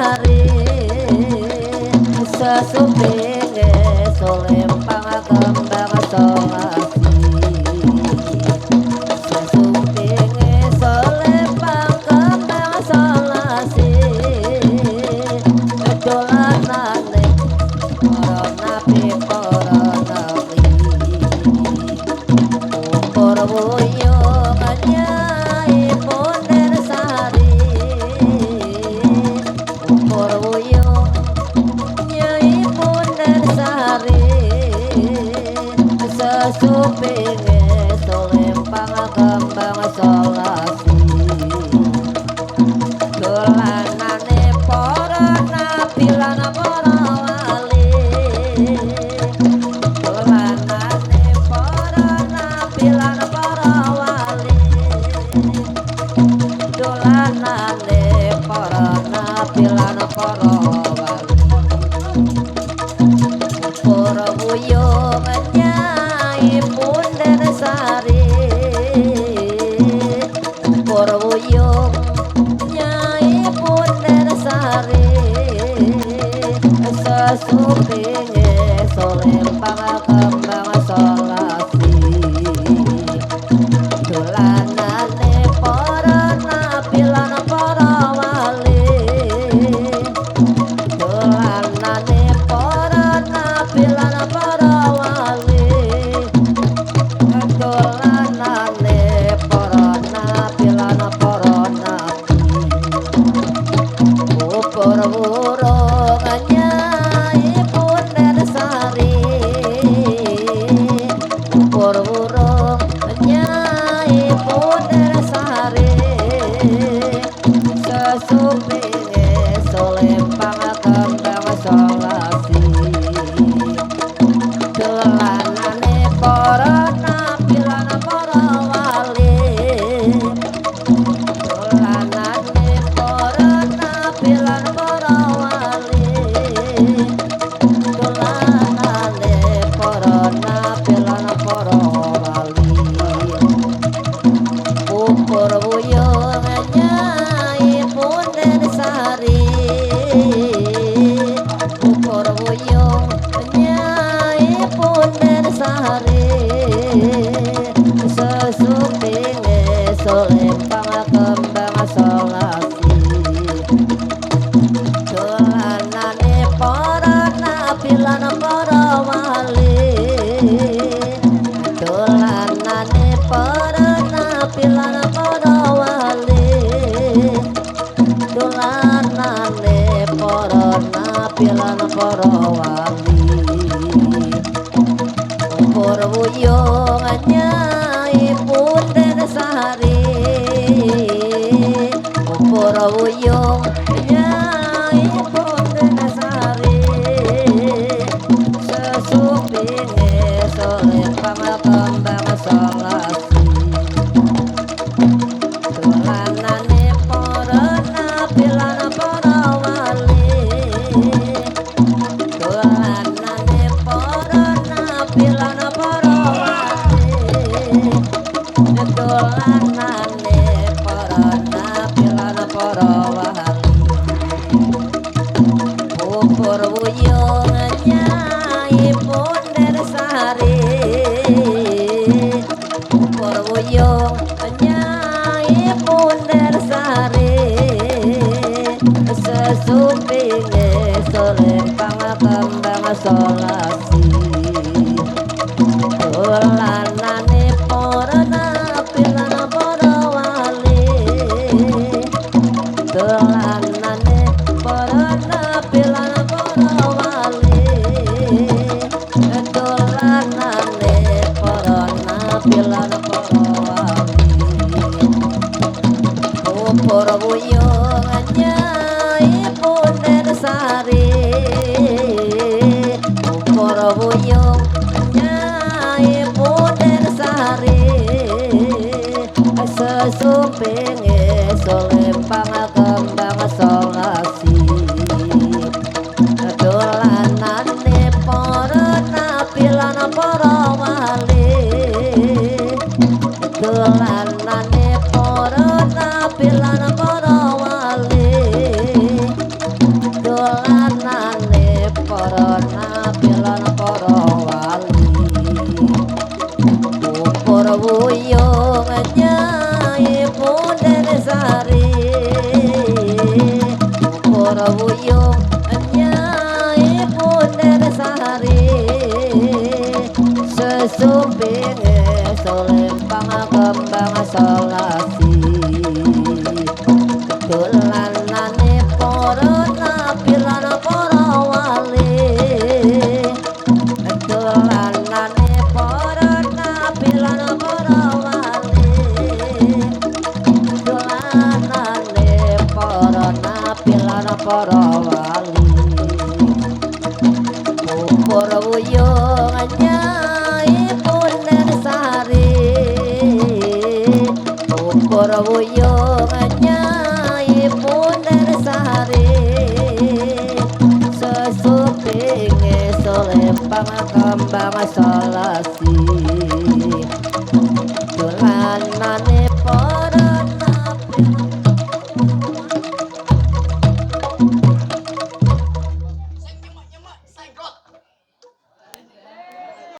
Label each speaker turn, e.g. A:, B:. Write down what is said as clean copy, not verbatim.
A: sari sesupinge solempang kembang solasi sesupinge solempang kembang solasi dolanane para nabi para nabi ukur wuyung nyai Punder Sari ukur wuyung nyai Punder Sari sesupinge solempang kembang solasi dolanane para nabi lan para wali dolanane para nabi lan para wali dolanane para nabi lan para wali para wuyung nyai Punder Sari para wuyung nyai Punder Sari sesupinge solempang kembang solasi dolanane para nabi lan para wali dolanane para nabi lan para wali dolanane para nabi lan para nabi ukur wurung nyai Punder Sari ukur wurung nyai Punder Sari sesupinge solempang kembang solasi dolanane para nabi lan para wali dolanane para nabi lan para wali dolanane para nabi lan para wali ukur wuyung nyai Punder Sari ukur wuyung nyai Punder Sari sesupinge solempang kembang solasi dolanane para nabi lan para wali dolanane para nabi lan para wali dolanane para nabi lan para wali ukur wuyung nyai Punder Sari ukur wuyung nyai Punder Sari sesupinge solempang kembang solasi dolanane para nabi lan para wali dolanane para nabi lan para wali dolanane para nabi lan para wali ukur wuyung nyai Punder Sari ukur wuyung nyai Punder Sari sesupinge solempang kembang solasi dolanane para nabi lan para wali dolanane para nabi lan para wali dolanane para nabi lan para wali ukur wuyung nyai Punder Sari ukur para wuyung nyai punden sari sesumpinge solempang kembang solasi dolanane para nabi lan para wali dolanane para nabi lan para wali dolanane para nabi lan para wali pupur wuyung nyai punden sari pupur wuyung nyai punden sari sesupinge solempang kembang solasi dolanane para